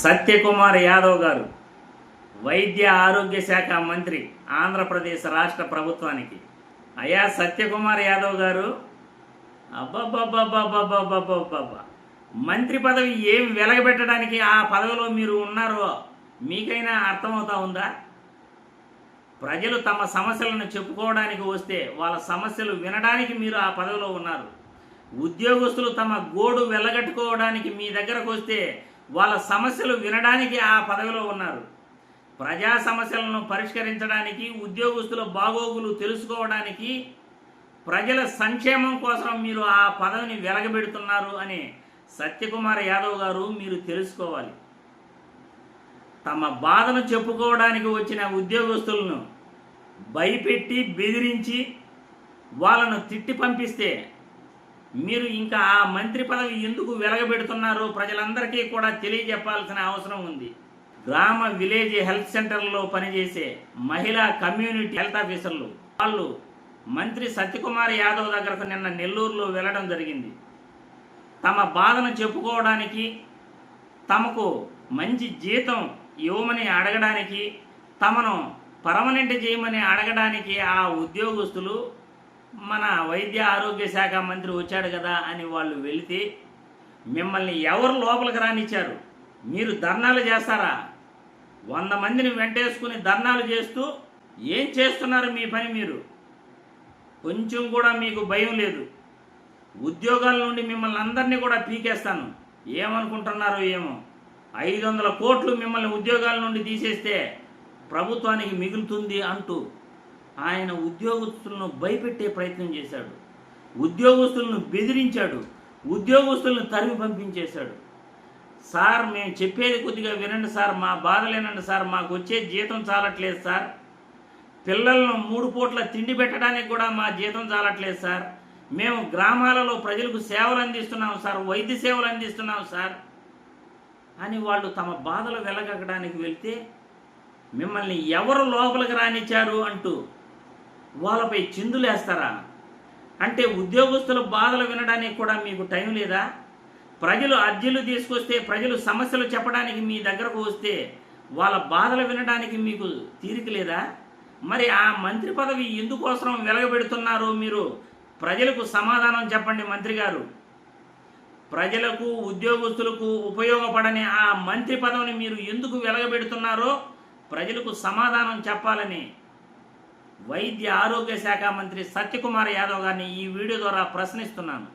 సత్యకుమార్ యాదవ్ గారు వైద్య ఆరోగ్య శాఖ మంత్రి ఆంధ్రప్రదేశ్ రాష్ట్ర ప్రభుత్వానికి. అయ్యా సత్యకుమార్ యాదవ్ గారు, అబ్బబ్బబ్బబ్బబ్బబ్బబ్బబ్బబ్బా, మంత్రి పదవి ఏం వెలగబెట్టడానికి ఆ పదవిలో మీరు ఉన్నారో మీకైనా అర్థమవుతా ఉందా? ప్రజలు తమ సమస్యలను చెప్పుకోవడానికి వస్తే వాళ్ళ సమస్యలు వినడానికి మీరు ఆ పదవిలో ఉన్నారు. ఉద్యోగస్తులు తమ గోడు వెళ్ళగట్టుకోవడానికి మీ దగ్గరకు వస్తే వాళ్ళ సమస్యలు వినడానికి ఆ పదవిలో ఉన్నారు. ప్రజా సమస్యలను పరిష్కరించడానికి, ఉద్యోగస్తుల బాగోగులు తెలుసుకోవడానికి, ప్రజల సంక్షేమం కోసం మీరు ఆ పదవిని వెలగబెడుతున్నారు అని సత్యకుమార్ యాదవ్ గారు మీరు తెలుసుకోవాలి. తమ బాధను చెప్పుకోవడానికి వచ్చిన ఉద్యోగస్తులను భయపెట్టి బెదిరించి వాళ్ళను తిట్టి పంపిస్తే మీరు ఇంకా ఆ మంత్రి పదవి ఎందుకు వెలగబెడుతున్నారో ప్రజలందరికీ కూడా తెలియజెప్పాల్సిన అవసరం ఉంది. గ్రామ విలేజ్ హెల్త్ సెంటర్లో పనిచేసే మహిళా కమ్యూనిటీ హెల్త్ ఆఫీసర్లు వాళ్ళు మంత్రి సత్యకుమార్ యాదవ్ దగ్గరకు నిన్న నెల్లూరులో వెళ్ళడం జరిగింది. తమ బాధను చెప్పుకోవడానికి, తమకు మంచి జీతం ఇవ్వమని అడగడానికి, తమను పర్మనెంట్ చేయమని అడగడానికి ఆ ఉద్యోగస్తులు మన వైద్య ఆరోగ్య శాఖ మంత్రి వచ్చాడు కదా అని వాళ్ళు వెళితే మిమ్మల్ని ఎవరు లోపలికి రానిచ్చారు? మీరు ధర్నాలు చేస్తారా? 100 మందిని వెంటేసుకుని ధర్నాలు చేస్తూ ఏం చేస్తున్నారు? మీ పని మీరు కొంచెం కూడా మీకు భయం లేదు. ఉద్యోగాల నుండి మిమ్మల్ని అందరినీ కూడా పీకేస్తాను. ఏమనుకుంటున్నారో ఏమో. 500 కోట్లు మిమ్మల్ని ఉద్యోగాల నుండి తీసేస్తే ప్రభుత్వానికి మిగులుతుంది అంటూ ఆయన ఉద్యోగస్తులను భయపెట్టే ప్రయత్నం చేశాడు. ఉద్యోగస్తులను బెదిరించాడు. ఉద్యోగస్తులను తరిమి పంపించేశాడు. సార్, మేము చెప్పేది కొద్దిగా వినండి సార్, మా బాధలేనండి సార్, మాకు వచ్చే జీతం చాలట్లేదు సార్, పిల్లలను 3 పూట్ల తిండి పెట్టడానికి కూడా మా జీతం చాలట్లేదు సార్, మేము గ్రామాలలో ప్రజలకు సేవలు అందిస్తున్నాం సార్, వైద్య సేవలు అందిస్తున్నాం సార్ అని వాళ్ళు తమ బాధలు వెలగడానికి వెళ్తే మిమ్మల్ని ఎవరు లోపలికి రానిచ్చారు అంటూ వాళ్ళపై చిందులేస్తారా? అంటే ఉద్యోగస్తుల బాధలు వినడానికి కూడా మీకు టైం లేదా? ప్రజలు అర్జీలు తీసుకొస్తే, ప్రజలు సమస్యలు చెప్పడానికి మీ దగ్గరకు వస్తే వాళ్ళ బాధలు వినడానికి మీకు తీరిక లేదా? మరి ఆ మంత్రి పదవి ఎందుకోసం వెలగబెడుతున్నారో మీరు ప్రజలకు సమాధానం చెప్పండి మంత్రి గారు. ప్రజలకు, ఉద్యోగస్తులకు ఉపయోగపడని ఆ మంత్రి పదవిని మీరు ఎందుకు వెలగబెడుతున్నారో ప్రజలకు సమాధానం చెప్పాలని వైద్య ఆరోగ్య శాఖ మంత్రి సత్యకుమార్ యాదవ్ గారిని ఈ వీడియో ద్వారా ప్రశ్నిస్తున్నాను.